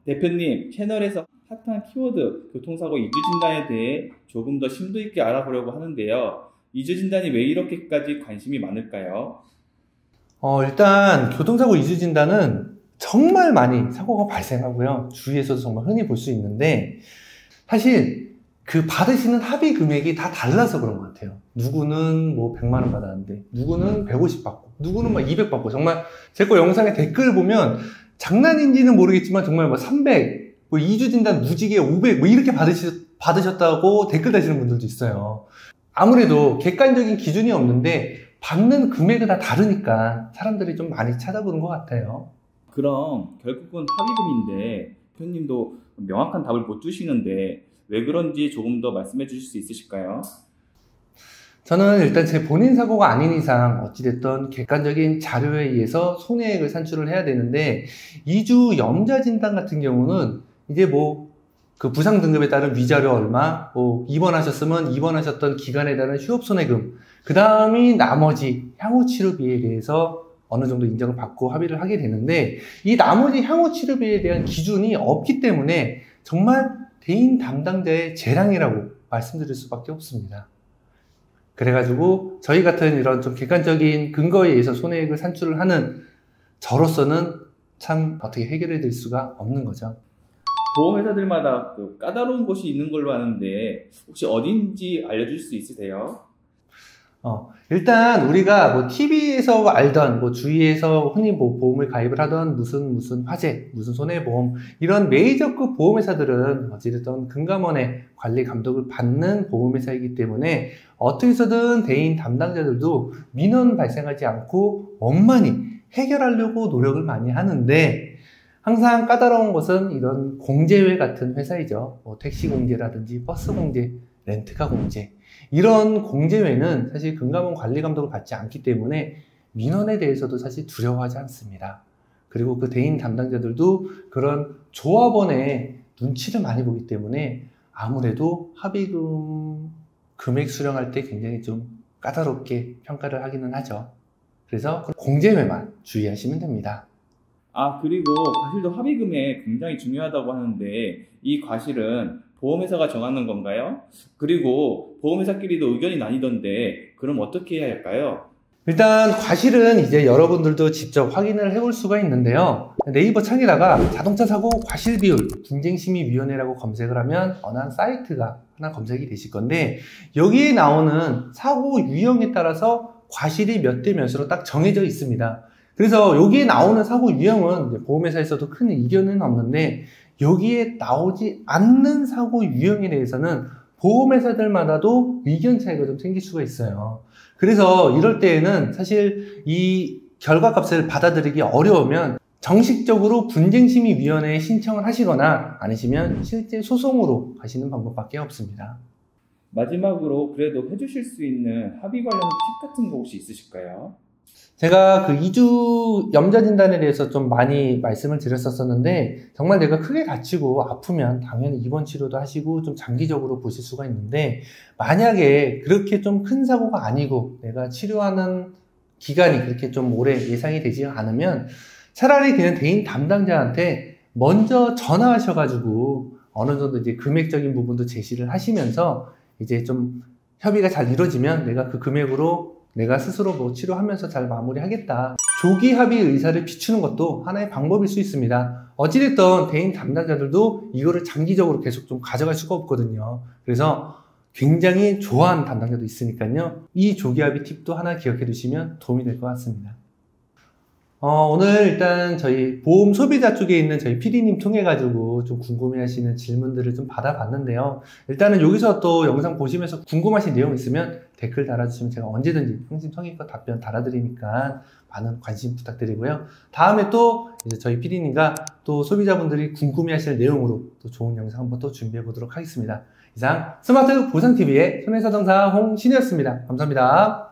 대표님, 채널에서 핫한 키워드 교통사고 이주진단에 대해 조금 더 심도 있게 알아보려고 하는데요. 이주진단이 왜 이렇게까지 관심이 많을까요? 일단 교통사고 이주진단은 정말 많이 사고가 발생하고요. 주위에서도 정말 흔히 볼 수 있는데, 사실 그 받으시는 합의 금액이 다 달라서 그런 것 같아요. 누구는 뭐 100만 원 받았는데, 누구는 150 받고, 누구는 막 200 받고, 정말 제 거 영상에 댓글 보면 장난인지는 모르겠지만 정말 뭐 300, 뭐 이주진단 무지개 500, 뭐 이렇게 받으셨다고 댓글 다시는 분들도 있어요. 아무래도 객관적인 기준이 없는데 받는 금액은 다 다르니까 사람들이 좀 많이 찾아보는 것 같아요. 그럼 결국은 합의금인데 대표님도 명확한 답을 못 주시는데 왜 그런지 조금 더 말씀해 주실 수 있으실까요? 저는 일단 제 본인 사고가 아닌 이상 어찌됐든 객관적인 자료에 의해서 손해액을 산출을 해야 되는데, 이주 염자 진단 같은 경우는 이제 뭐 그 부상 등급에 따른 위자료 얼마, 뭐 입원하셨으면 입원하셨던 기간에 따른 휴업 손해금, 그 다음이 나머지 향후 치료비에 대해서 어느 정도 인정을 받고 합의를 하게 되는데, 이 나머지 향후 치료비에 대한 기준이 없기 때문에 정말 대인 담당자의 재량이라고 말씀드릴 수밖에 없습니다. 그래가지고 저희 같은 이런 좀 객관적인 근거에 의해서 손해액을 산출을 하는 저로서는 참 어떻게 해결해 드릴 수가 없는 거죠. 보험회사들마다 까다로운 곳이 있는 걸로 아는데 혹시 어딘지 알려줄 수 있으세요? 일단 우리가 뭐 TV에서 알던, 뭐 주위에서 흔히 뭐 보험을 가입을 하던 무슨 화재, 무슨 손해보험, 이런 메이저급 보험회사들은 어찌됐든 금감원의 관리 감독을 받는 보험회사이기 때문에 어떻게 해서든 대인 담당자들도 민원 발생하지 않고 원만히 해결하려고 노력을 많이 하는데, 항상 까다로운 것은 이런 공제회 같은 회사이죠. 뭐 택시 공제라든지 버스 공제, 렌트카 공제, 이런 공제회는 사실 금감원 관리 감독을 받지 않기 때문에 민원에 대해서도 사실 두려워하지 않습니다. 그리고 그 대인 담당자들도 그런 조합원의 눈치를 많이 보기 때문에 아무래도 합의금 금액 수령할 때 굉장히 좀 까다롭게 평가를 하기는 하죠. 그래서 공제회만 주의하시면 됩니다. 그리고 과실도 합의금에 굉장히 중요하다고 하는데 이 과실은 보험회사가 정하는 건가요? 그리고 보험회사끼리도 의견이 나뉘던데 그럼 어떻게 해야 할까요? 일단 과실은 이제 여러분들도 직접 확인을 해볼 수가 있는데요. 네이버 창에다가 자동차 사고 과실 비율 분쟁심의위원회라고 검색을 하면 어느 한 사이트가 하나 검색이 되실 건데, 여기에 나오는 사고 유형에 따라서 과실이 몇 대 몇으로 딱 정해져 있습니다. 그래서 여기에 나오는 사고 유형은 이제 보험회사에서도 큰 이견은 없는데, 여기에 나오지 않는 사고 유형에 대해서는 보험회사들마다도 의견 차이가 좀 생길 수가 있어요. 그래서 이럴 때에는 사실 이 결과값을 받아들이기 어려우면 정식적으로 분쟁심의위원회에 신청을 하시거나 아니시면 실제 소송으로 가시는 방법밖에 없습니다. 마지막으로 그래도 해주실 수 있는 합의 관련 팁 같은 거 혹시 있으실까요? 제가 그 이주 염자 진단에 대해서 좀 많이 말씀을 드렸었는데, 정말 내가 크게 다치고 아프면 당연히 입원 치료도 하시고 좀 장기적으로 보실 수가 있는데, 만약에 그렇게 좀 큰 사고가 아니고 내가 치료하는 기간이 그렇게 좀 오래 예상이 되지 않으면 차라리 그냥 대인 담당자한테 먼저 전화하셔가지고 어느 정도 이제 금액적인 부분도 제시를 하시면서 이제 좀 협의가 잘 이루어지면 내가 그 금액으로 내가 스스로 뭐 치료하면서 잘 마무리하겠다, 조기 합의 의사를 비추는 것도 하나의 방법일 수 있습니다. 어찌됐든 대인 담당자들도 이거를 장기적으로 계속 좀 가져갈 수가 없거든요. 그래서 굉장히 좋아하는 담당자도 있으니까요. 이 조기 합의 팁도 하나 기억해 두시면 도움이 될 것 같습니다. 오늘 일단 저희 보험 소비자 쪽에 있는 저희 PD님 통해 가지고 좀 궁금해 하시는 질문들을 좀 받아봤는데요. 일단은 여기서 또 영상 보시면서 궁금하신 내용 있으면 댓글 달아주시면 제가 언제든지 성심성의껏 답변 달아드리니까 많은 관심 부탁드리고요. 다음에 또 이제 저희 PD님과 또 소비자분들이 궁금해 하실 내용으로 또 좋은 영상 한번 또 준비해 보도록 하겠습니다. 이상 스마트 보상TV의 손해사정사 홍신이었습니다. 감사합니다.